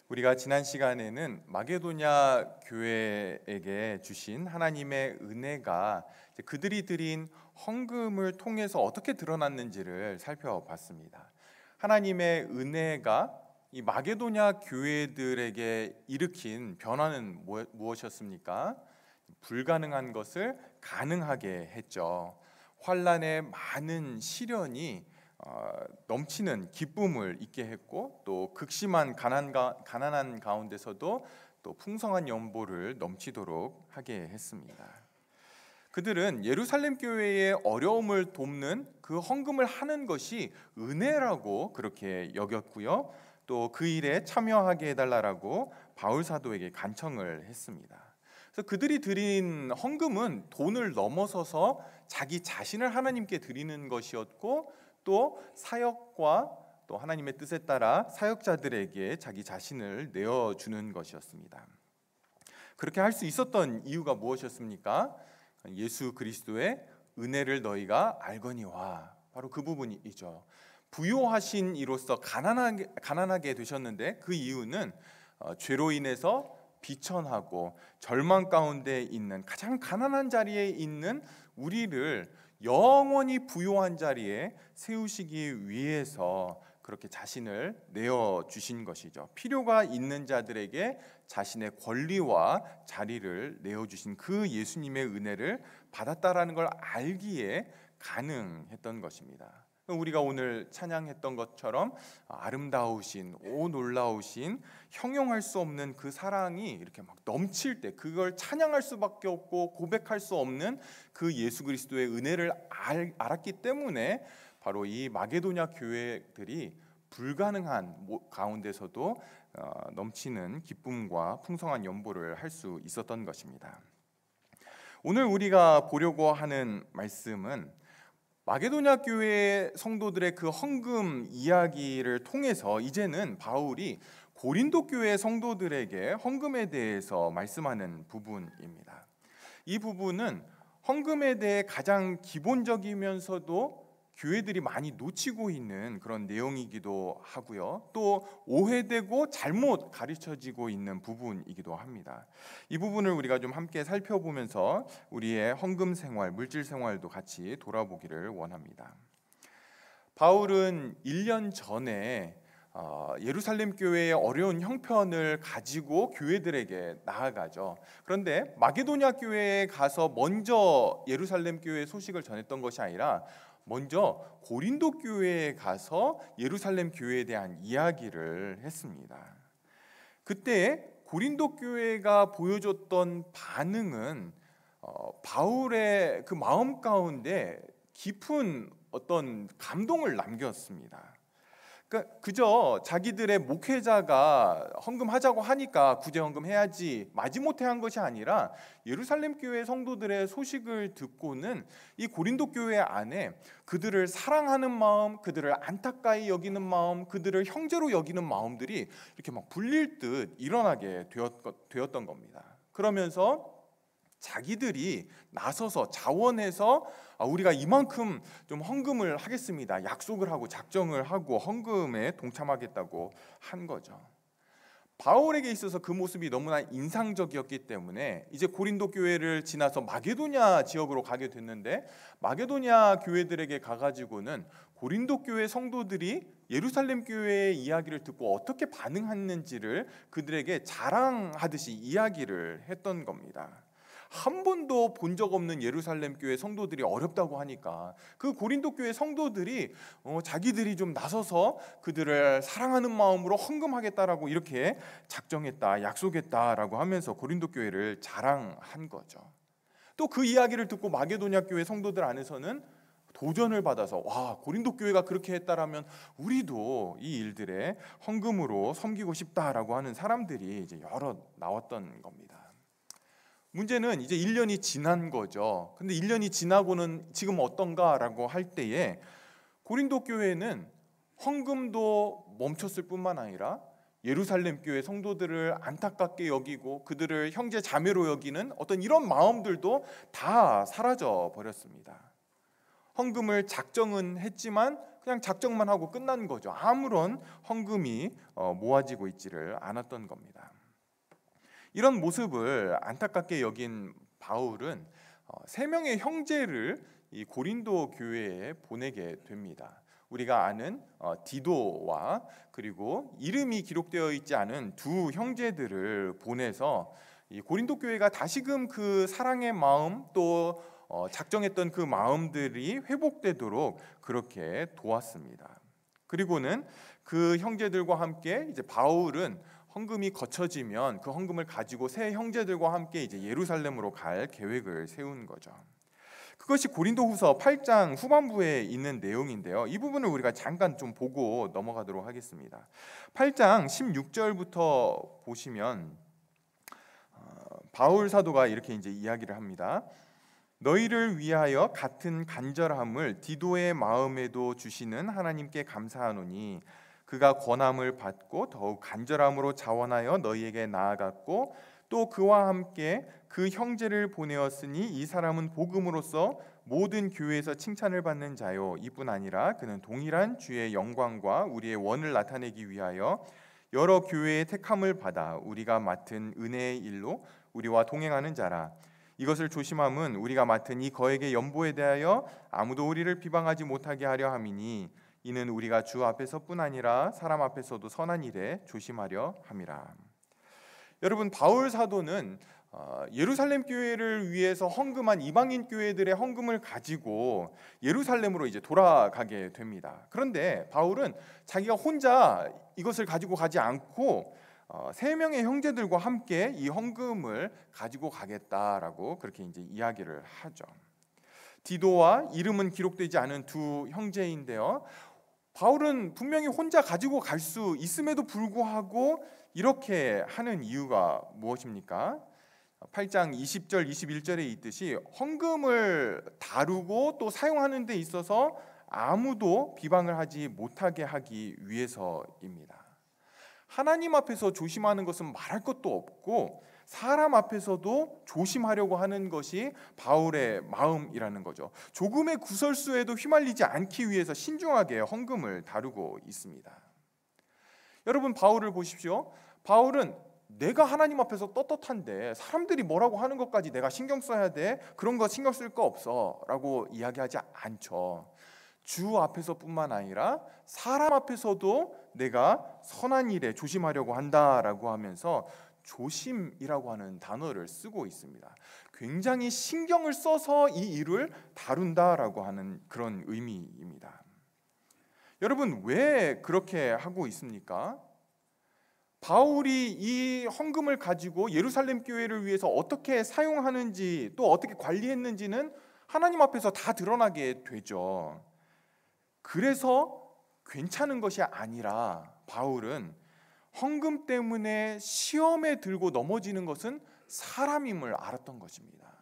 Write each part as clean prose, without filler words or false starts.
우리가 지난 시간에는 마게도냐 교회에게 주신 하나님의 은혜가 그들이 드린 헌금을 통해서 어떻게 드러났는지를 살펴봤습니다. 하나님의 은혜가 이 마게도냐 교회들에게 일으킨 변화는 무엇이었습니까? 불가능한 것을 가능하게 했죠. 환란의 많은 시련이 넘치는 기쁨을 있게 했고, 또 극심한 가난한 가운데서도 또 풍성한 연보를 넘치도록 하게 했습니다. 그들은 예루살렘 교회의 어려움을 돕는 그 헌금을 하는 것이 은혜라고 그렇게 여겼고요, 또 그 일에 참여하게 해달라고 바울 사도에게 간청을 했습니다. 그래서 그들이 드린 헌금은 돈을 넘어서서 자기 자신을 하나님께 드리는 것이었고, 또 사역과 또 하나님의 뜻에 따라 사역자들에게 자기 자신을 내어주는 것이었습니다. 그렇게 할 수 있었던 이유가 무엇이었습니까? 예수 그리스도의 은혜를 너희가 알거니와, 바로 그 부분이죠. 부요하신 이로써 가난하게 되셨는데, 그 이유는 죄로 인해서 비천하고 절망 가운데 있는, 가장 가난한 자리에 있는 우리를 영원히 부요한 자리에 세우시기 위해서 그렇게 자신을 내어주신 것이죠. 필요가 있는 자들에게 자신의 권리와 자리를 내어주신 그 예수님의 은혜를 받았다라는 걸 알기에 가능했던 것입니다. 우리가 오늘 찬양했던 것처럼 아름다우신, 오 놀라우신, 형용할 수 없는 그 사랑이 이렇게 막 넘칠 때, 그걸 찬양할 수밖에 없고 고백할 수 없는 그 예수 그리스도의 은혜를 알았기 때문에 바로 이 마게도냐 교회들이 불가능한 가운데서도 넘치는 기쁨과 풍성한 연보를 할 수 있었던 것입니다. 오늘 우리가 보려고 하는 말씀은 마게도냐 교회 성도들의 그 헌금 이야기를 통해서 이제는 바울이 고린도 교회 성도들에게 헌금에 대해서 말씀하는 부분입니다. 이 부분은 헌금에 대해 가장 기본적이면서도 교회들이 많이 놓치고 있는 그런 내용이기도 하고요, 또 오해되고 잘못 가르쳐지고 있는 부분이기도 합니다. 이 부분을 우리가 좀 함께 살펴보면서 우리의 헌금 생활, 물질 생활도 같이 돌아보기를 원합니다. 바울은 1년 전에 예루살렘 교회의 어려운 형편을 가지고 교회들에게 나아가죠. 그런데 마게도냐 교회에 가서 먼저 예루살렘 교회의 소식을 전했던 것이 아니라 먼저 고린도 교회에 가서 예루살렘 교회에 대한 이야기를 했습니다. 그때 고린도 교회가 보여줬던 반응은 바울의 그 마음 가운데 깊은 어떤 감동을 남겼습니다. 그러니까 그저 자기들의 목회자가 헌금하자고 하니까 구제 헌금해야지 마지못해 한 것이 아니라, 예루살렘 교회 성도들의 소식을 듣고는 이 고린도 교회 안에 그들을 사랑하는 마음, 그들을 안타까이 여기는 마음, 그들을 형제로 여기는 마음들이 이렇게 막 불릴 듯 일어나게 되었던 겁니다. 그러면서 자기들이 나서서 자원해서 우리가 이만큼 좀 헌금을 하겠습니다, 약속을 하고 작정을 하고 헌금에 동참하겠다고 한 거죠. 바울에게 있어서 그 모습이 너무나 인상적이었기 때문에 이제 고린도 교회를 지나서 마게도냐 지역으로 가게 됐는데, 마게도냐 교회들에게 가가지고는 고린도 교회 성도들이 예루살렘 교회의 이야기를 듣고 어떻게 반응했는지를 그들에게 자랑하듯이 이야기를 했던 겁니다. 한 번도 본 적 없는 예루살렘 교회 성도들이 어렵다고 하니까 그 고린도 교회 성도들이 자기들이 좀 나서서 그들을 사랑하는 마음으로 헌금하겠다라고 이렇게 작정했다, 약속했다라고 하면서 고린도 교회를 자랑한 거죠. 또 그 이야기를 듣고 마게도냐 교회 성도들 안에서는 도전을 받아서, 와, 고린도 교회가 그렇게 했다라면 우리도 이 일들에 헌금으로 섬기고 싶다라고 하는 사람들이 이제 여러 나왔던 겁니다. 문제는 이제 1년이 지난 거죠. 근데 1년이 지나고는 지금 어떤가라고 할 때에 고린도 교회는 헌금도 멈췄을 뿐만 아니라 예루살렘 교회 성도들을 안타깝게 여기고 그들을 형제 자매로 여기는 어떤 이런 마음들도 다 사라져 버렸습니다. 헌금을 작정은 했지만 그냥 작정만 하고 끝난 거죠. 아무런 헌금이 모아지고 있지를 않았던 겁니다. 이런 모습을 안타깝게 여긴 바울은 세 명의 형제를 이 고린도 교회에 보내게 됩니다. 우리가 아는 디도와 그리고 이름이 기록되어 있지 않은 두 형제들을 보내서 이 고린도 교회가 다시금 그 사랑의 마음 또 작정했던 그 마음들이 회복되도록 그렇게 도왔습니다. 그리고는 그 형제들과 함께 이제 바울은 헌금이 거쳐지면 그 헌금을 가지고 세 형제들과 함께 이제 예루살렘으로 갈 계획을 세운 거죠. 그것이 고린도후서 8장 후반부에 있는 내용인데요. 이 부분을 우리가 잠깐 좀 보고 넘어가도록 하겠습니다. 8장 16절부터 보시면 바울 사도가 이렇게 이제 이야기를 합니다. 너희를 위하여 같은 간절함을 디도의 마음에도 주시는 하나님께 감사하노니 그가 권함을 받고 더욱 간절함으로 자원하여 너희에게 나아갔고 또 그와 함께 그 형제를 보내었으니 이 사람은 복음으로써 모든 교회에서 칭찬을 받는 자요 이뿐 아니라 그는 동일한 주의 영광과 우리의 원을 나타내기 위하여 여러 교회의 택함을 받아 우리가 맡은 은혜의 일로 우리와 동행하는 자라. 이것을 조심함은 우리가 맡은 이 거액의 연보에 대하여 아무도 우리를 비방하지 못하게 하려 함이니 이는 우리가 주 앞에서뿐 아니라 사람 앞에서도 선한 일에 조심하려 함이라. 여러분, 바울 사도는 예루살렘 교회를 위해서 헌금한 이방인 교회들의 헌금을 가지고 예루살렘으로 이제 돌아가게 됩니다. 그런데 바울은 자기가 혼자 이것을 가지고 가지 않고 세 명의 형제들과 함께 이 헌금을 가지고 가겠다라고 그렇게 이제 이야기를 하죠. 디도와 이름은 기록되지 않은 두 형제인데요. 바울은 분명히 혼자 가지고 갈 수 있음에도 불구하고 이렇게 하는 이유가 무엇입니까? 8장 20절 21절에 있듯이 헌금을 다루고 또 사용하는 데 있어서 아무도 비방을 하지 못하게 하기 위해서입니다. 하나님 앞에서 조심하는 것은 말할 것도 없고 사람 앞에서도 조심하려고 하는 것이 바울의 마음이라는 거죠. 조금의 구설수에도 휘말리지 않기 위해서 신중하게 헌금을 다루고 있습니다. 여러분, 바울을 보십시오. 바울은 내가 하나님 앞에서 떳떳한데 사람들이 뭐라고 하는 것까지 내가 신경 써야 돼? 그런 거 신경 쓸 거 없어 라고 이야기하지 않죠. 주 앞에서뿐만 아니라 사람 앞에서도 내가 선한 일에 조심하려고 한다라고 하면서 조심이라고 하는 단어를 쓰고 있습니다. 굉장히 신경을 써서 이 일을 다룬다라고 하는 그런 의미입니다. 여러분, 왜 그렇게 하고 있습니까? 바울이 이 헌금을 가지고 예루살렘 교회를 위해서 어떻게 사용하는지 또 어떻게 관리했는지는 하나님 앞에서 다 드러나게 되죠. 그래서 괜찮은 것이 아니라 바울은 헌금 때문에 시험에 들고 넘어지는 것은 사람임을 알았던 것입니다.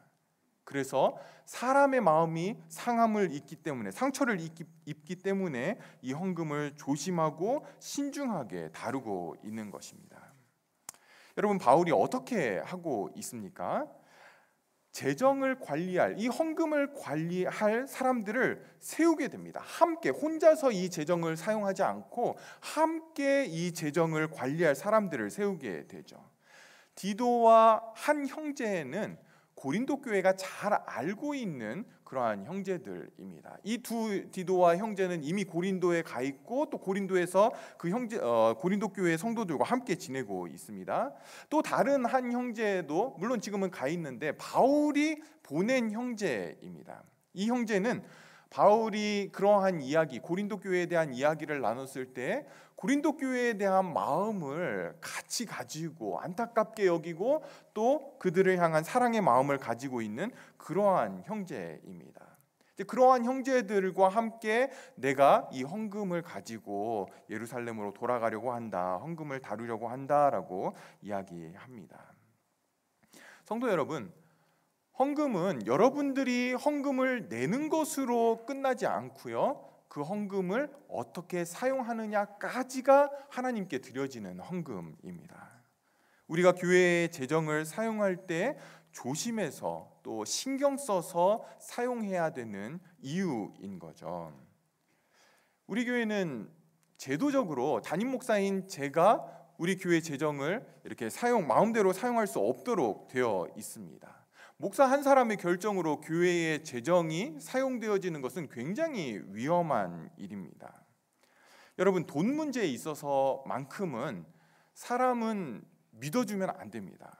그래서 사람의 마음이 상함을 입기 때문에, 상처를 입기 때문에 이 헌금을 조심하고 신중하게 다루고 있는 것입니다. 여러분, 바울이 어떻게 하고 있습니까? 재정을 관리할, 이 헌금을 관리할 사람들을 세우게 됩니다. 함께, 혼자서 이 재정을 사용하지 않고 함께 이 재정을 관리할 사람들을 세우게 되죠. 디도와 한 형제는 고린도 교회가 잘 알고 있는 그러한 형제들입니다. 이 두 디도와 형제는 이미 고린도에 가 있고 또 고린도에서 그 고린도 교회 성도들과 함께 지내고 있습니다. 또 다른 한 형제도 물론 지금은 가 있는데 바울이 보낸 형제입니다. 이 형제는 바울이 그러한 이야기, 고린도 교회에 대한 이야기를 나눴을 때 고린도 교회에 대한 마음을 같이 가지고 안타깝게 여기고 또 그들을 향한 사랑의 마음을 가지고 있는 그러한 형제입니다. 그러한 형제들과 함께 내가 이 헌금을 가지고 예루살렘으로 돌아가려고 한다, 헌금을 다루려고 한다라고 이야기합니다. 성도 여러분, 헌금은 여러분들이 헌금을 내는 것으로 끝나지 않고요, 그 헌금을 어떻게 사용하느냐까지가 하나님께 드려지는 헌금입니다. 우리가 교회의 재정을 사용할 때 조심해서 또 신경 써서 사용해야 되는 이유인 거죠. 우리 교회는 제도적으로 담임 목사인 제가 우리 교회 재정을 이렇게 마음대로 사용할 수 없도록 되어 있습니다. 목사 한 사람의 결정으로 교회의 재정이 사용되어지는 것은 굉장히 위험한 일입니다. 여러분, 돈 문제에 있어서만큼은 사람은 믿어주면 안 됩니다.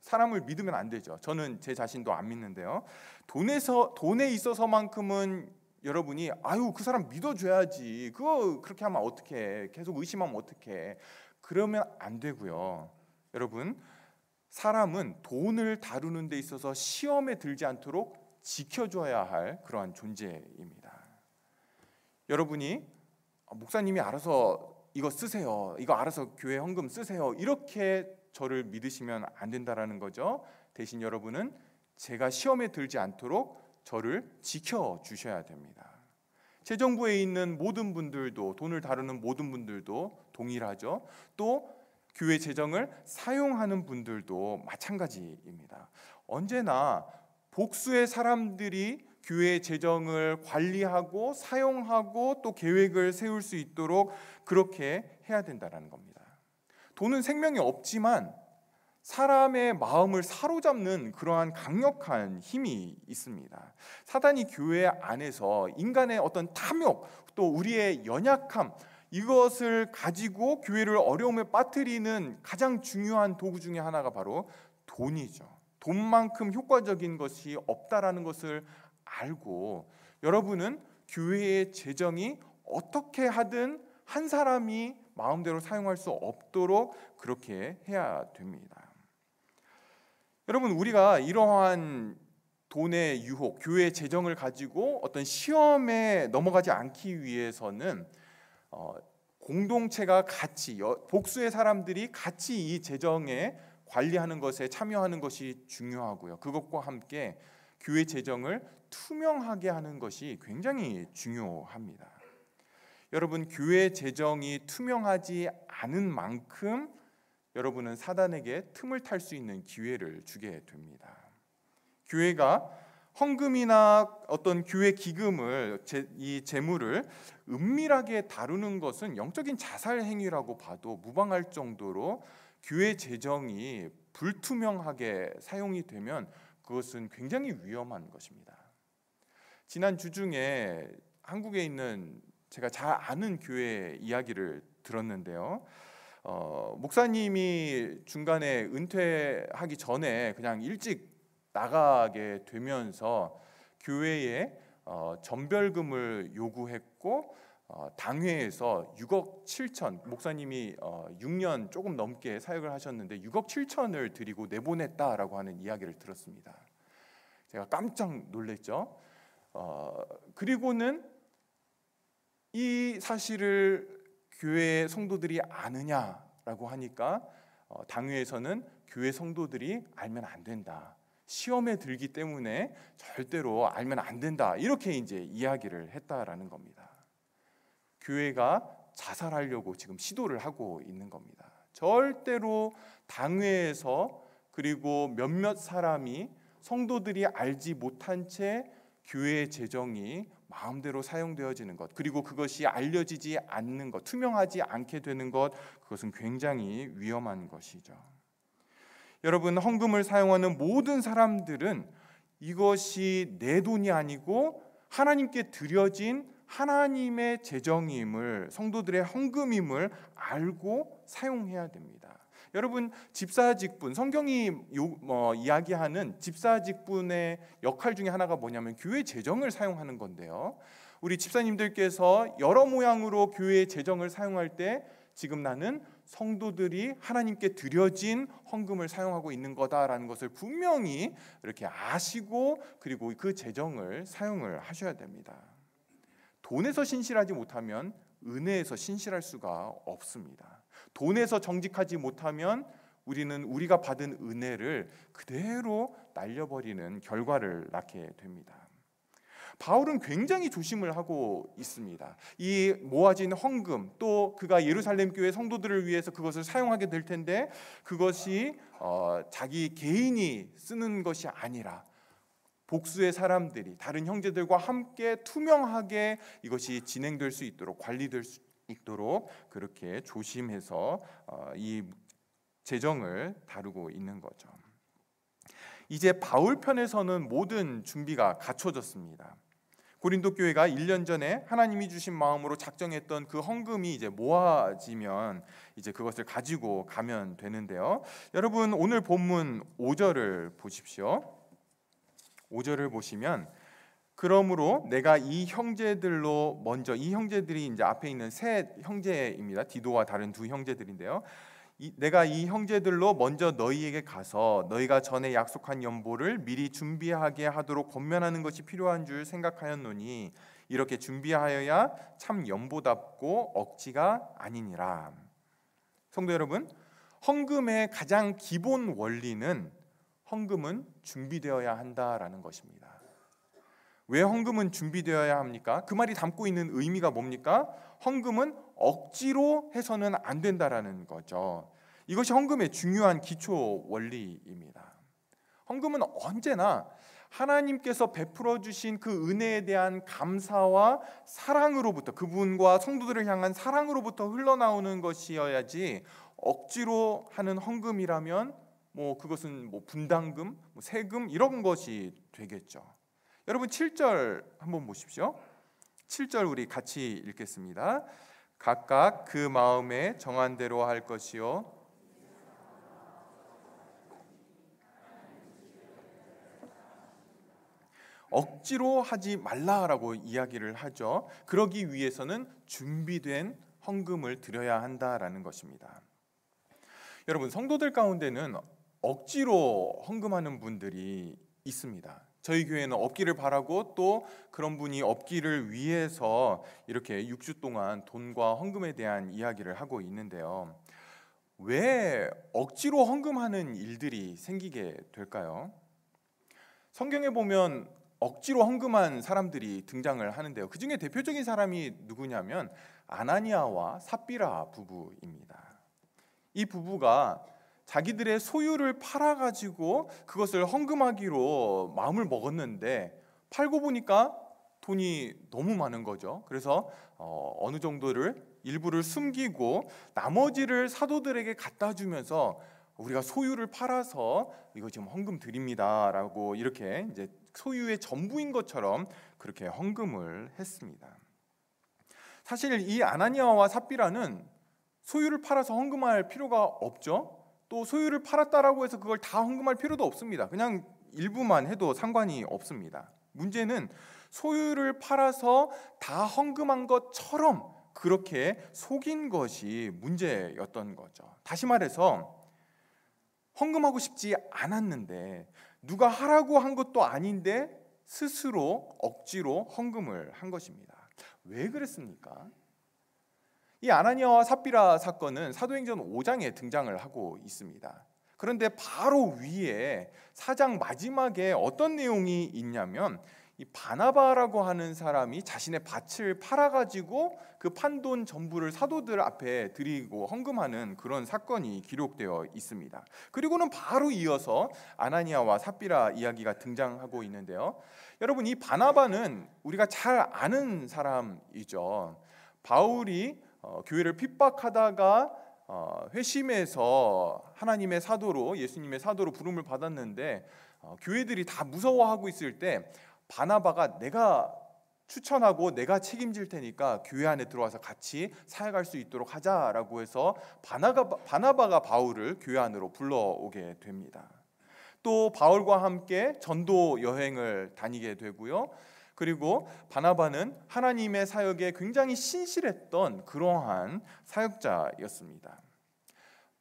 사람을 믿으면 안 되죠. 저는 제 자신도 안 믿는데요. 돈에 있어서만큼은 여러분이 그 사람 믿어줘야지, 그거 그렇게 하면 어떡해, 계속 의심하면 어떡해, 그러면 안 되고요. 여러분, 사람은 돈을 다루는 데 있어서 시험에 들지 않도록 지켜줘야 할 그러한 존재입니다. 여러분이 목사님이 알아서 이거 쓰세요, 이거 알아서 교회 헌금 쓰세요, 이렇게 저를 믿으시면 안 된다라는 거죠. 대신 여러분은 제가 시험에 들지 않도록 저를 지켜주셔야 됩니다. 재정부에 있는 모든 분들도, 돈을 다루는 모든 분들도 동일하죠. 또 교회 재정을 사용하는 분들도 마찬가지입니다. 언제나 복수의 사람들이 교회 재정을 관리하고 사용하고 또 계획을 세울 수 있도록 그렇게 해야 된다는 겁니다. 돈은 생명이 없지만 사람의 마음을 사로잡는 그러한 강력한 힘이 있습니다. 사단이 교회 안에서 인간의 어떤 탐욕, 또 우리의 연약함, 이것을 가지고 교회를 어려움에 빠뜨리는 가장 중요한 도구 중에 하나가 바로 돈이죠. 돈만큼 효과적인 것이 없다라는 것을 알고, 여러분은 교회의 재정이 어떻게 하든 한 사람이 마음대로 사용할 수 없도록 그렇게 해야 됩니다. 여러분, 우리가 이러한 돈의 유혹, 교회 재정을 가지고 어떤 시험에 넘어가지 않기 위해서는 공동체가 같이, 복수의 사람들이 같이 이 재정에 관리하는 것에 참여하는 것이 중요하고요. 그것과 함께 교회 재정을 투명하게 하는 것이 굉장히 중요합니다. 여러분, 교회 재정이 투명하지 않은 만큼 여러분은 사단에게 틈을 탈 수 있는 기회를 주게 됩니다. 교회가 헌금이나 어떤 교회 기금을, 이 재물을 은밀하게 다루는 것은 영적인 자살 행위라고 봐도 무방할 정도로 교회 재정이 불투명하게 사용이 되면 그것은 굉장히 위험한 것입니다. 지난 주 중에 한국에 있는 제가 잘 아는 교회 이야기를 들었는데요. 목사님이 중간에 은퇴하기 전에 그냥 일찍 나가게 되면서 교회에 전별금을 요구했고, 당회에서 6억 7천, 목사님이 6년 조금 넘게 사역을 하셨는데 6억 7천을 드리고 내보냈다라고 하는 이야기를 들었습니다. 제가 깜짝 놀랐죠. 그리고는 이 사실을 교회 성도들이 아느냐라고 하니까 당회에서는 교회 성도들이 알면 안 된다, 시험에 들기 때문에 절대로 알면 안 된다, 이렇게 이제 이야기를 했다라는 겁니다. 교회가 자살하려고 지금 시도를 하고 있는 겁니다. 절대로 당회에서, 그리고 몇몇 사람이 성도들이 알지 못한 채 교회의 재정이 마음대로 사용되어지는 것, 그리고 그것이 알려지지 않는 것, 투명하지 않게 되는 것, 그것은 굉장히 위험한 것이죠. 여러분, 헌금을 사용하는 모든 사람들은 이것이 내 돈이 아니고 하나님께 드려진 하나님의 재정임을, 성도들의 헌금임을 알고 사용해야 됩니다. 여러분, 집사직분, 성경이 이야기하는 집사직분의 역할 중에 하나가 뭐냐면 교회 재정을 사용하는 건데요. 우리 집사님들께서 여러 모양으로 교회 재정을 사용할 때 지금 나는 성도들이 하나님께 드려진 헌금을 사용하고 있는 거다라는 것을 분명히 이렇게 아시고, 그리고 그 재정을 사용을 하셔야 됩니다. 돈에서 신실하지 못하면 은혜에서 신실할 수가 없습니다. 돈에서 정직하지 못하면 우리는 우리가 받은 은혜를 그대로 날려버리는 결과를 낳게 됩니다. 바울은 굉장히 조심을 하고 있습니다. 이 모아진 헌금, 또 그가 예루살렘 교회 성도들을 위해서 그것을 사용하게 될 텐데, 그것이 자기 개인이 쓰는 것이 아니라 복수의 사람들이 다른 형제들과 함께 투명하게 이것이 진행될 수 있도록, 관리될 수 있도록 그렇게 조심해서 이 재정을 다루고 있는 거죠. 이제 바울 편에서는 모든 준비가 갖춰졌습니다. 고린도 교회가 1년 전에 하나님이 주신 마음으로 작정했던 그 헌금이 이제 모아지면 이제 그것을 가지고 가면 되는데요. 여러분, 오늘 본문 5절을 보십시오. 5절을 보시면, 그러므로 내가 이 형제들로 먼저, 이 형제들이 이제 앞에 있는 세 형제입니다. 디도와 다른 두 형제들인데요. 내가 이 형제들로 먼저 너희에게 가서 너희가 전에 약속한 연보를 미리 준비하게 하도록 권면하는 것이 필요한 줄 생각하였노니 이렇게 준비하여야 참 연보답고 억지가 아니니라. 성도 여러분, 헌금의 가장 기본 원리는 헌금은 준비되어야 한다라는 것입니다. 왜 헌금은 준비되어야 합니까? 그 말이 담고 있는 의미가 뭡니까? 헌금은 억지로 해서는 안 된다라는 거죠. 이것이 헌금의 중요한 기초 원리입니다. 헌금은 언제나 하나님께서 베풀어 주신 그 은혜에 대한 감사와 사랑으로부터, 그분과 성도들을 향한 사랑으로부터 흘러나오는 것이어야지, 억지로 하는 헌금이라면 그것은 분담금, 세금 이런 것이 되겠죠. 여러분, 7절 한번 보십시오. 7절 우리 같이 읽겠습니다. 각각 그 마음에 정한 대로 할 것이요 억지로 하지 말라라고 이야기를 하죠. 그러기 위해서는 준비된 헌금을 드려야 한다라는 것입니다. 여러분, 성도들 가운데는 억지로 헌금하는 분들이 있습니다. 저희 교회는 없기를 바라고 또 그런 분이 없기를 위해서 이렇게 6주 동안 돈과 헌금에 대한 이야기를 하고 있는데요. 왜 억지로 헌금하는 일들이 생기게 될까요? 성경에 보면 억지로 헌금한 사람들이 등장을 하는데요. 그 중에 대표적인 사람이 누구냐면 아나니아와 삽비라 부부입니다. 이 부부가 자기들의 소유를 팔아가지고 그것을 헌금하기로 마음을 먹었는데 팔고 보니까 돈이 너무 많은 거죠. 그래서 어느 정도를 일부를 숨기고 나머지를 사도들에게 갖다 주면서 우리가 소유를 팔아서 이거 지금 헌금 드립니다라고 이렇게 이제 소유의 전부인 것처럼 그렇게 헌금을 했습니다. 사실 이 아나니아와 삽비라는 소유를 팔아서 헌금할 필요가 없죠. 또 소유를 팔았다라고 해서 그걸 다 헌금할 필요도 없습니다. 그냥 일부만 해도 상관이 없습니다. 문제는 소유를 팔아서 다 헌금한 것처럼 그렇게 속인 것이 문제였던 거죠. 다시 말해서 헌금하고 싶지 않았는데, 누가 하라고 한 것도 아닌데 스스로 억지로 헌금을 한 것입니다. 왜 그랬습니까? 이 아나니아와 삽비라 사건은 사도행전 5장에 등장을 하고 있습니다. 그런데 바로 위에 4장 마지막에 어떤 내용이 있냐면, 이 바나바라고 하는 사람이 자신의 밭을 팔아가지고 그 판돈 전부를 사도들 앞에 드리고 헌금하는 그런 사건이 기록되어 있습니다. 그리고는 바로 이어서 아나니아와 삽비라 이야기가 등장하고 있는데요. 여러분, 이 바나바는 우리가 잘 아는 사람이죠. 바울이 교회를 핍박하다가 회심해서 하나님의 사도로, 예수님의 사도로 부름을 받았는데 교회들이 다 무서워하고 있을 때 바나바가 내가 추천하고 내가 책임질 테니까 교회 안에 들어와서 같이 사역할 수 있도록 하자라고 해서 바나바가 바울을 교회 안으로 불러오게 됩니다. 또 바울과 함께 전도 여행을 다니게 되고요. 그리고 바나바는 하나님의 사역에 굉장히 신실했던 그러한 사역자였습니다.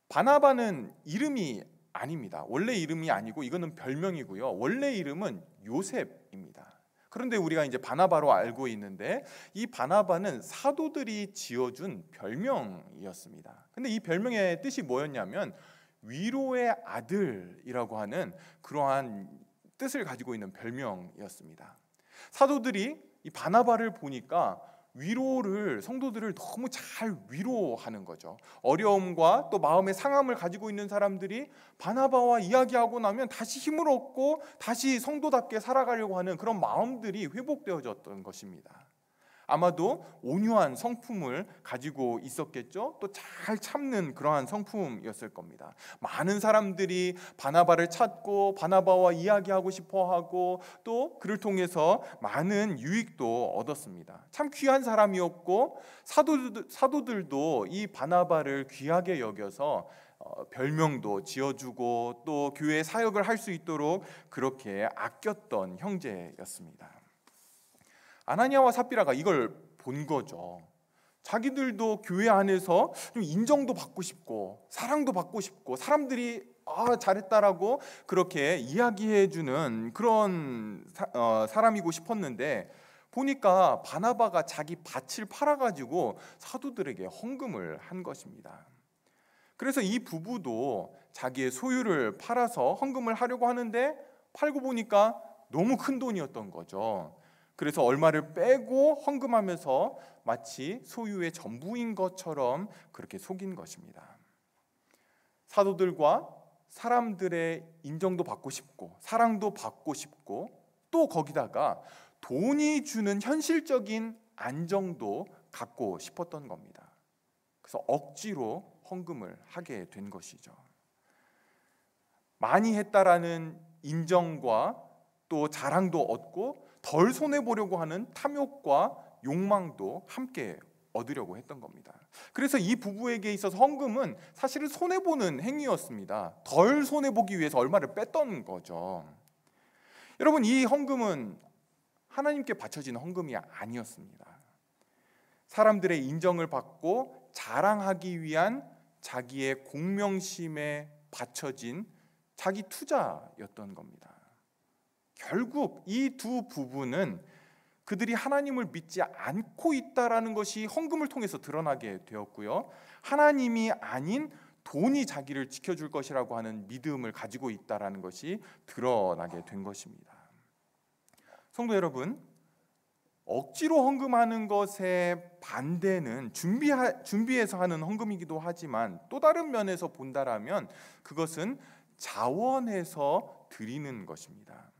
바나바는 이름이 아닙니다. 원래 이름이 아니고 이거는 별명이고요. 원래 이름은 요셉입니다. 그런데 우리가 이제 바나바로 알고 있는데, 이 바나바는 사도들이 지어준 별명이었습니다. 근데 이 별명의 뜻이 뭐였냐면 위로의 아들이라고 하는 그러한 뜻을 가지고 있는 별명이었습니다. 사도들이 이 바나바를 보니까 성도들을 너무 잘 위로하는 거죠. 어려움과 또 마음의 상함을 가지고 있는 사람들이 바나바와 이야기하고 나면 다시 힘을 얻고 다시 성도답게 살아가려고 하는 그런 마음들이 회복되어졌던 것입니다. 아마도 온유한 성품을 가지고 있었겠죠. 또 잘 참는 그러한 성품이었을 겁니다. 많은 사람들이 바나바를 찾고 바나바와 이야기하고 싶어하고 또 그를 통해서 많은 유익도 얻었습니다. 참 귀한 사람이었고 사도들도 이 바나바를 귀하게 여겨서 별명도 지어주고 또 교회 사역을 할 수 있도록 그렇게 아꼈던 형제였습니다. 아나니아와 삽비라가 이걸 본 거죠. 자기들도 교회 안에서 좀 인정도 받고 싶고 사랑도 받고 싶고 사람들이 잘했다라고 그렇게 이야기해주는 그런 사람이고 싶었는데, 보니까 바나바가 자기 밭을 팔아가지고 사도들에게 헌금을 한 것입니다. 그래서 이 부부도 자기의 소유를 팔아서 헌금을 하려고 하는데 팔고 보니까 너무 큰 돈이었던 거죠. 그래서 얼마를 빼고 헌금하면서 마치 소유의 전부인 것처럼 그렇게 속인 것입니다. 사도들과 사람들의 인정도 받고 싶고 사랑도 받고 싶고 또 거기다가 돈이 주는 현실적인 안정도 갖고 싶었던 겁니다. 그래서 억지로 헌금을 하게 된 것이죠. 많이 했다라는 인정과 또 자랑도 얻고 덜 손해보려고 하는 탐욕과 욕망도 함께 얻으려고 했던 겁니다. 그래서 이 부부에게 있어서 헌금은 사실은 손해보는 행위였습니다. 덜 손해보기 위해서 얼마를 뺐던 거죠. 여러분, 이 헌금은 하나님께 바쳐진 헌금이 아니었습니다. 사람들의 인정을 받고 자랑하기 위한 자기의 공명심에 바쳐진 자기 투자였던 겁니다. 결국 이 두 부부는 그들이 하나님을 믿지 않고 있다라는 것이 헌금을 통해서 드러나게 되었고요, 하나님이 아닌 돈이 자기를 지켜줄 것이라고 하는 믿음을 가지고 있다라는 것이 드러나게 된 것입니다. 성도 여러분, 억지로 헌금하는 것의 반대는 준비해서 하는 헌금이기도 하지만 또 다른 면에서 본다라면 그것은 자원해서 드리는 것입니다.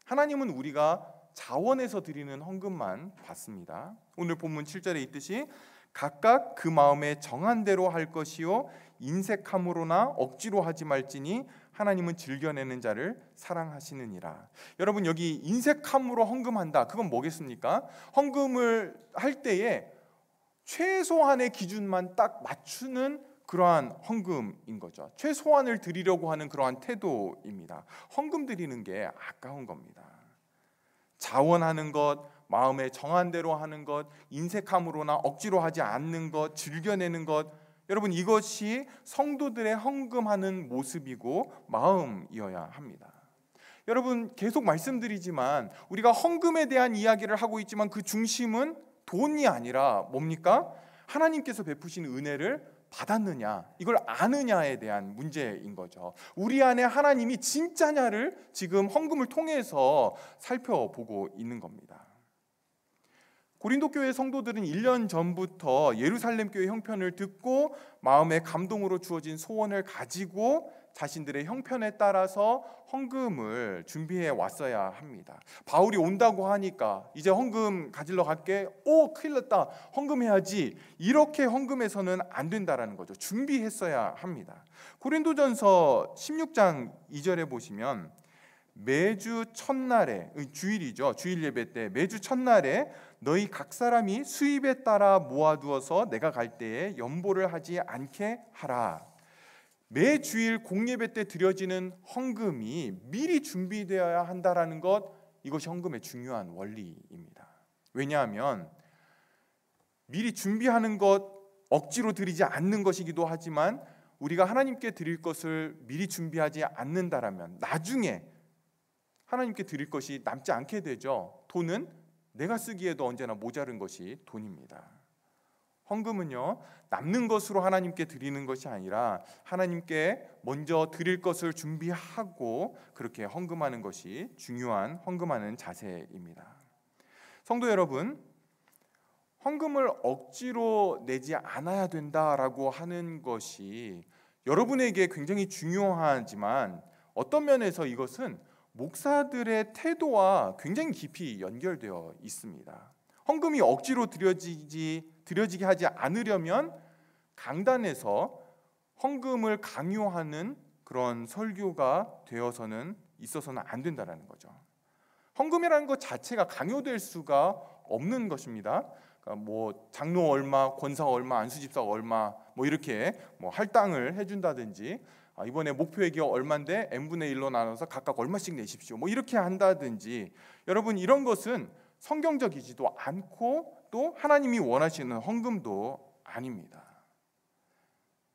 하나님은 우리가 자원해서 드리는 헌금만 받습니다. 오늘 본문 7절에 있듯이 각각 그 마음에 정한 대로 할 것이요 인색함으로나 억지로 하지 말지니 하나님은 즐겨내는 자를 사랑하시느니라. 여러분, 여기 인색함으로 헌금한다, 그건 뭐겠습니까? 헌금을 할 때에 최소한의 기준만 딱 맞추는 그러한 헌금인 거죠. 최소한을 드리려고 하는 그러한 태도입니다. 헌금 드리는 게 아까운 겁니다. 자원하는 것, 마음에 정한 대로 하는 것, 인색함으로나 억지로 하지 않는 것, 즐겨내는 것, 여러분, 이것이 성도들의 헌금하는 모습이고 마음이어야 합니다. 여러분, 계속 말씀드리지만 우리가 헌금에 대한 이야기를 하고 있지만 그 중심은 돈이 아니라 뭡니까? 하나님께서 베푸신 은혜를 받았느냐, 이걸 아느냐에 대한 문제인 거죠. 우리 안에 하나님이 진짜냐를 지금 헌금을 통해서 살펴보고 있는 겁니다. 고린도 교회 성도들은 1년 전부터 예루살렘 교회 형편을 듣고 마음의 감동으로 주어진 소원을 가지고 자신들의 형편에 따라서 헌금을 준비해 왔어야 합니다. 바울이 온다고 하니까 이제 헌금 가지러 갈게, 큰일 났다, 헌금해야지, 이렇게 헌금해서는 안 된다라는 거죠. 준비했어야 합니다. 고린도전서 16장 2절에 보시면 매주 첫날에, 주일이죠, 주일 예배 때 매주 첫날에 너희 각 사람이 수입에 따라 모아두어서 내가 갈 때에 연보를 하지 않게 하라. 매 주일 공예배 때 드려지는 헌금이 미리 준비되어야 한다라는 것, 이것이 헌금의 중요한 원리입니다. 왜냐하면 미리 준비하는 것, 억지로 드리지 않는 것이기도 하지만 우리가 하나님께 드릴 것을 미리 준비하지 않는다라면 나중에 하나님께 드릴 것이 남지 않게 되죠. 돈은 내가 쓰기에도 언제나 모자른 것이 돈입니다. 헌금은요, 남는 것으로 하나님께 드리는 것이 아니라 하나님께 먼저 드릴 것을 준비하고 그렇게 헌금하는 것이 중요한 헌금하는 자세입니다. 성도 여러분, 헌금을 억지로 내지 않아야 된다라고 하는 것이 여러분에게 굉장히 중요하지만 어떤 면에서 이것은 목사들의 태도와 굉장히 깊이 연결되어 있습니다. 헌금이 억지로 드려지게 하지 않으려면 강단에서 헌금을 강요하는 그런 설교가 되어서는 있어서는 안 된다는 거죠. 헌금이라는 것 자체가 강요될 수가 없는 것입니다. 그러니까 뭐 장로 얼마, 권사 얼마, 안수집사 얼마 뭐 이렇게 뭐 할당을 해준다든지 이번에 목표액이 얼마인데 n분의 1로 나눠서 각각 얼마씩 내십시오 뭐 이렇게 한다든지, 여러분 이런 것은 성경적이지도 않고 또 하나님이 원하시는 헌금도 아닙니다.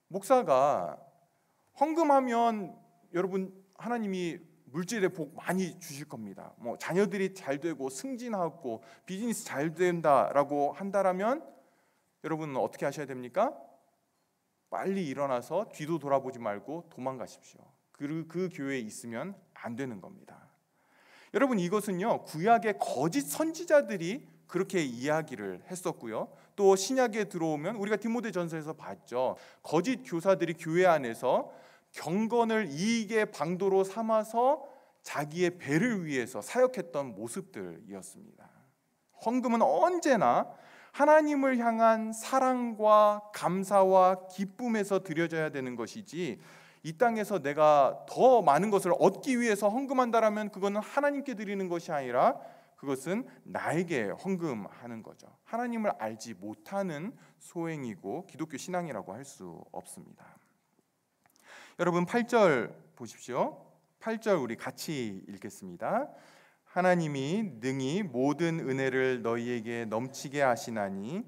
목사가 헌금하면 여러분 하나님이 물질의 복 많이 주실 겁니다. 뭐 자녀들이 잘 되고 승진하고 비즈니스 잘 된다라고 한다라면 여러분은 어떻게 하셔야 됩니까? 빨리 일어나서 뒤도 돌아보지 말고 도망가십시오. 그 교회에 있으면 안 되는 겁니다. 여러분 이것은요, 구약의 거짓 선지자들이 그렇게 이야기를 했었고요. 또 신약에 들어오면 우리가 디모데전서에서 봤죠. 거짓 교사들이 교회 안에서 경건을 이익의 방도로 삼아서 자기의 배를 위해서 사역했던 모습들이었습니다. 헌금은 언제나 하나님을 향한 사랑과 감사와 기쁨에서 드려져야 되는 것이지, 이 땅에서 내가 더 많은 것을 얻기 위해서 헌금한다라면 그거는 하나님께 드리는 것이 아니라 그것은 나에게 헌금하는 거죠. 하나님을 알지 못하는 소행이고 기독교 신앙이라고 할 수 없습니다. 여러분 8절 보십시오. 8절 우리 같이 읽겠습니다. 하나님이 능히 모든 은혜를 너희에게 넘치게 하시나니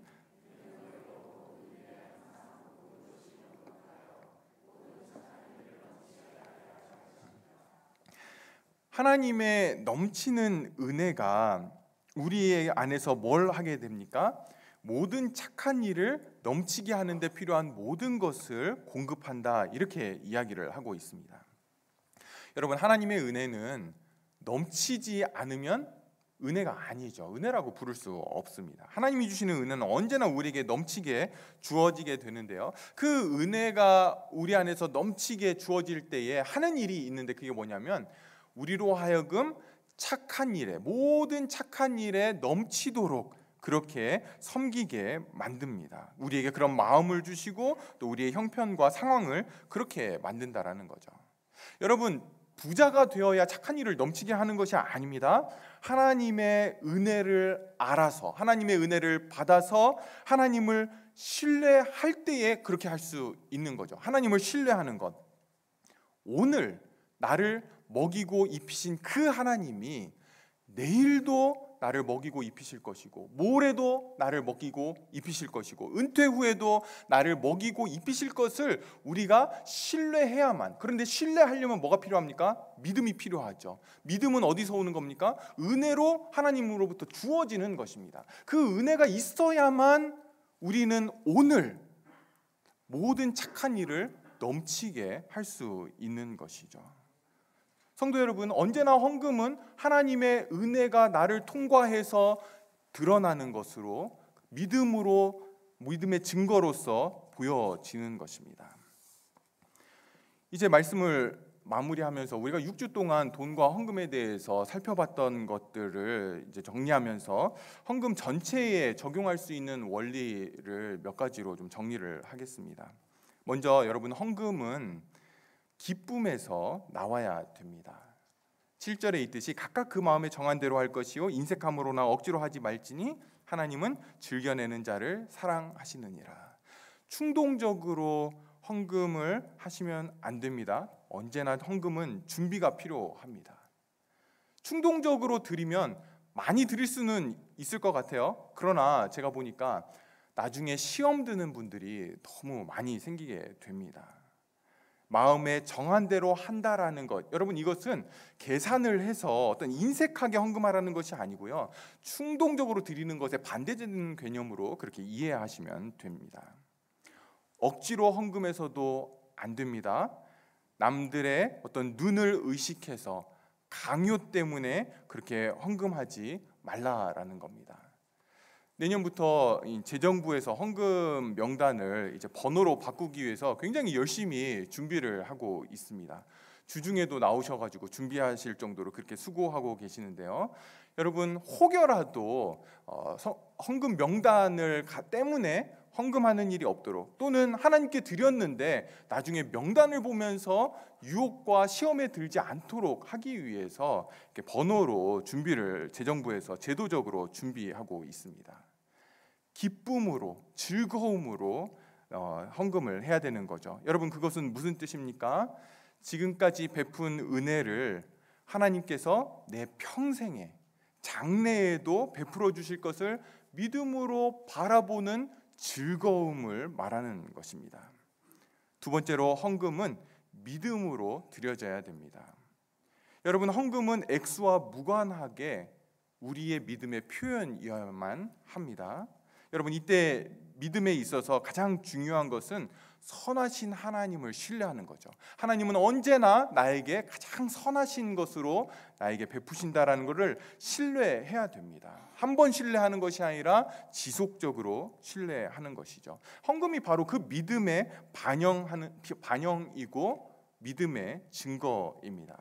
하나님의 넘치는 은혜가 우리 안에서 뭘 하게 됩니까? 모든 착한 일을 넘치게 하는 데 필요한 모든 것을 공급한다, 이렇게 이야기를 하고 있습니다. 여러분 하나님의 은혜는 넘치지 않으면 은혜가 아니죠. 은혜라고 부를 수 없습니다. 하나님이 주시는 은혜는 언제나 우리에게 넘치게 주어지게 되는데요, 그 은혜가 우리 안에서 넘치게 주어질 때에 하는 일이 있는데 그게 뭐냐면 우리로 하여금 착한 일에, 모든 착한 일에 넘치도록 그렇게 섬기게 만듭니다. 우리에게 그런 마음을 주시고 또 우리의 형편과 상황을 그렇게 만든다라는 거죠. 여러분 부자가 되어야 착한 일을 넘치게 하는 것이 아닙니다. 하나님의 은혜를 알아서, 하나님의 은혜를 받아서 하나님을 신뢰할 때에 그렇게 할 수 있는 거죠. 하나님을 신뢰하는 것. 오늘 나를 먹이고 입히신 그 하나님이 내일도 나를 먹이고 입히실 것이고, 모레도 나를 먹이고 입히실 것이고, 은퇴 후에도 나를 먹이고 입히실 것을 우리가 신뢰해야만. 그런데 신뢰하려면 뭐가 필요합니까? 믿음이 필요하죠. 믿음은 어디서 오는 겁니까? 은혜로 하나님으로부터 주어지는 것입니다. 그 은혜가 있어야만 우리는 오늘 모든 착한 일을 넘치게 할 수 있는 것이죠. 성도 여러분, 언제나 헌금은 하나님의 은혜가 나를 통과해서 드러나는 것으로, 믿음의 증거로서 보여지는 것입니다. 이제 말씀을 마무리하면서 우리가 6주 동안 돈과 헌금에 대해서 살펴봤던 것들을 이제 정리하면서 헌금 전체에 적용할 수 있는 원리를 몇 가지로 좀 정리를 하겠습니다. 먼저 여러분, 헌금은 기쁨에서 나와야 됩니다. 7절에 있듯이 각각 그 마음에 정한 대로 할 것이요 인색함으로나 억지로 하지 말지니 하나님은 즐겨내는 자를 사랑하시느니라. 충동적으로 헌금을 하시면 안 됩니다. 언제나 헌금은 준비가 필요합니다. 충동적으로 드리면 많이 드릴 수는 있을 것 같아요. 그러나 제가 보니까 나중에 시험 드는 분들이 너무 많이 생기게 됩니다. 마음에 정한 대로 한다라는 것, 여러분 이것은 계산을 해서 어떤 인색하게 헌금하라는 것이 아니고요, 충동적으로 드리는 것에 반대되는 개념으로 그렇게 이해하시면 됩니다. 억지로 헌금해서도 안 됩니다. 남들의 어떤 눈을 의식해서 강요 때문에 그렇게 헌금하지 말라라는 겁니다. 내년부터 이 재정부에서 헌금 명단을 이제 번호로 바꾸기 위해서 굉장히 열심히 준비를 하고 있습니다. 주중에도 나오셔가지고 준비하실 정도로 그렇게 수고하고 계시는데요. 여러분, 혹여라도 헌금 명단을 때문에 헌금하는 일이 없도록, 또는 하나님께 드렸는데 나중에 명단을 보면서 유혹과 시험에 들지 않도록 하기 위해서 이렇게 번호로 준비를 재정부에서 제도적으로 준비하고 있습니다. 기쁨으로, 즐거움으로 헌금을 해야 되는 거죠. 여러분, 그것은 무슨 뜻입니까? 지금까지 베푼 은혜를 하나님께서 내 평생에, 장래에도 베풀어 주실 것을 믿음으로 바라보는 즐거움을 말하는 것입니다. 두 번째로, 헌금은 믿음으로 드려져야 됩니다. 여러분, 헌금은 액수와 무관하게 우리의 믿음의 표현이어야만 합니다. 여러분, 이때 믿음에 있어서 가장 중요한 것은 선하신 하나님을 신뢰하는 거죠. 하나님은 언제나 나에게 가장 선하신 것으로 나에게 베푸신다라는 것을 신뢰해야 됩니다. 한 번 신뢰하는 것이 아니라 지속적으로 신뢰하는 것이죠. 헌금이 바로 그 믿음의 반영이고 믿음의 증거입니다.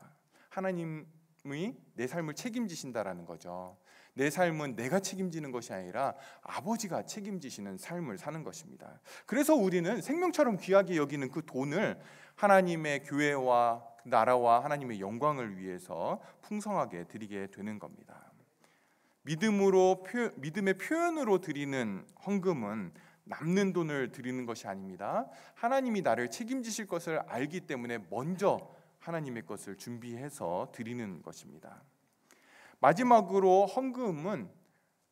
하나님이 내 삶을 책임지신다라는 거죠. 내 삶은 내가 책임지는 것이 아니라 아버지가 책임지시는 삶을 사는 것입니다. 그래서 우리는 생명처럼 귀하게 여기는 그 돈을 하나님의 교회와 나라와 하나님의 영광을 위해서 풍성하게 드리게 되는 겁니다. 믿음의 표현으로 드리는 헌금은 남는 돈을 드리는 것이 아닙니다. 하나님이 나를 책임지실 것을 알기 때문에 먼저 하나님의 것을 준비해서 드리는 것입니다. 마지막으로, 헌금은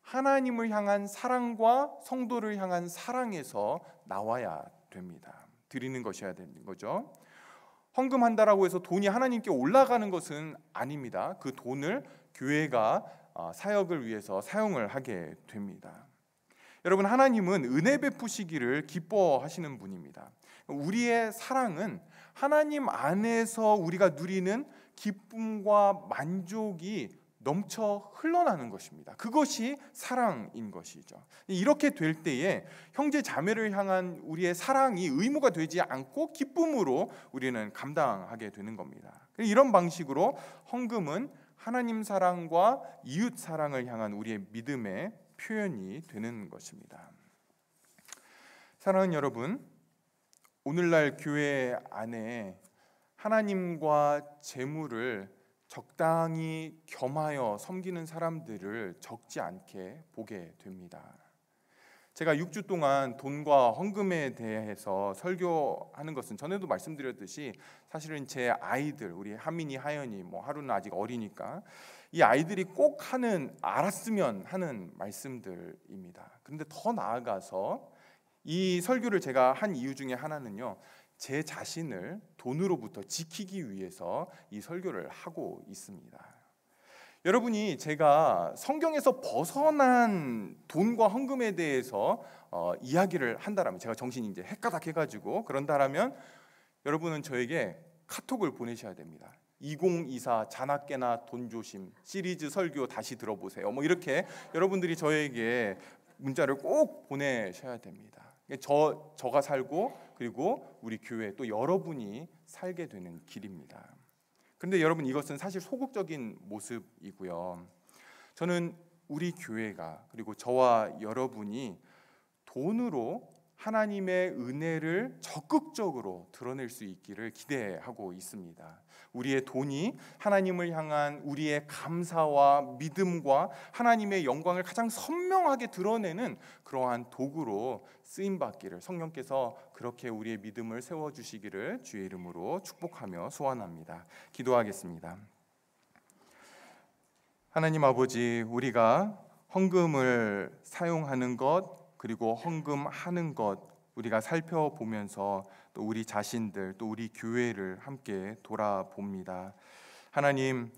하나님을 향한 사랑과 성도를 향한 사랑에서 나와야 됩니다. 드리는 것이어야 되는 거죠. 헌금한다라고 해서 돈이 하나님께 올라가는 것은 아닙니다. 그 돈을 교회가 사역을 위해서 사용을 하게 됩니다. 여러분, 하나님은 은혜 베푸시기를 기뻐하시는 분입니다. 우리의 사랑은 하나님 안에서 우리가 누리는 기쁨과 만족이 넘쳐 흘러나는 것입니다. 그것이 사랑인 것이죠. 이렇게 될 때에 형제 자매를 향한 우리의 사랑이 의무가 되지 않고 기쁨으로 우리는 감당하게 되는 겁니다. 이런 방식으로 헌금은 하나님 사랑과 이웃 사랑을 향한 우리의 믿음의 표현이 되는 것입니다. 사랑하는 여러분, 오늘날 교회 안에 하나님과 재물을 적당히 겸하여 섬기는 사람들을 적지 않게 보게 됩니다. 제가 6주 동안 돈과 헌금에 대해서 설교하는 것은 전에도 말씀드렸듯이 사실은 제 아이들, 우리 하민이, 하연이, 하루는 아직 어리니까 이 아이들이 꼭 알았으면 하는 말씀들입니다. 그런데 더 나아가서 이 설교를 제가 한 이유 중에 하나는요, 제 자신을 돈으로부터 지키기 위해서 이 설교를 하고 있습니다. 여러분이 제가 성경에서 벗어난 돈과 헌금에 대해서 이야기를 한다라면, 제가 정신이 이제 헷가닥해가지고 그런다라면 여러분은 저에게 카톡을 보내셔야 됩니다. 2024 자나깨나 돈 조심 시리즈 설교 다시 들어보세요. 이렇게 여러분들이 저에게 문자를 꼭 보내셔야 됩니다. 저가 살고 그리고 우리 교회 또 여러분이 살게 되는 길입니다. 그런데 여러분, 이것은 사실 소극적인 모습이고요. 저는 우리 교회가, 그리고 저와 여러분이 돈으로 하나님의 은혜를 적극적으로 드러낼 수 있기를 기대하고 있습니다. 우리의 돈이 하나님을 향한 우리의 감사와 믿음과 하나님의 영광을 가장 선명하게 드러내는 그러한 도구로 쓰임받기를, 성령께서 그렇게 우리의 믿음을 세워주시기를 주의 이름으로 축복하며 소원합니다. 기도하겠습니다. 하나님 아버지, 우리가 헌금을 사용하는 것, 그리고 헌금하는 것 우리가 살펴보면서 또 우리 자신들, 또 우리 교회를 함께 돌아봅니다. 하나님,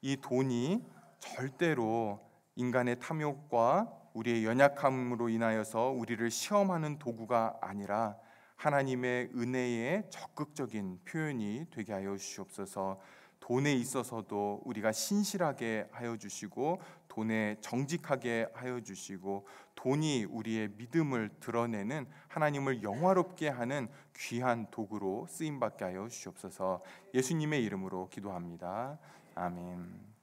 이 돈이 절대로 인간의 탐욕과 우리의 연약함으로 인하여서 우리를 시험하는 도구가 아니라 하나님의 은혜의 적극적인 표현이 되게 하여 주시옵소서. 돈에 있어서도 우리가 신실하게 하여 주시고 돈에 정직하게 하여 주시고 돈이 우리의 믿음을 드러내는 하나님을 영화롭게 하는 귀한 도구로 쓰임 받게 하여 주시옵소서. 예수님의 이름으로 기도합니다. 아멘.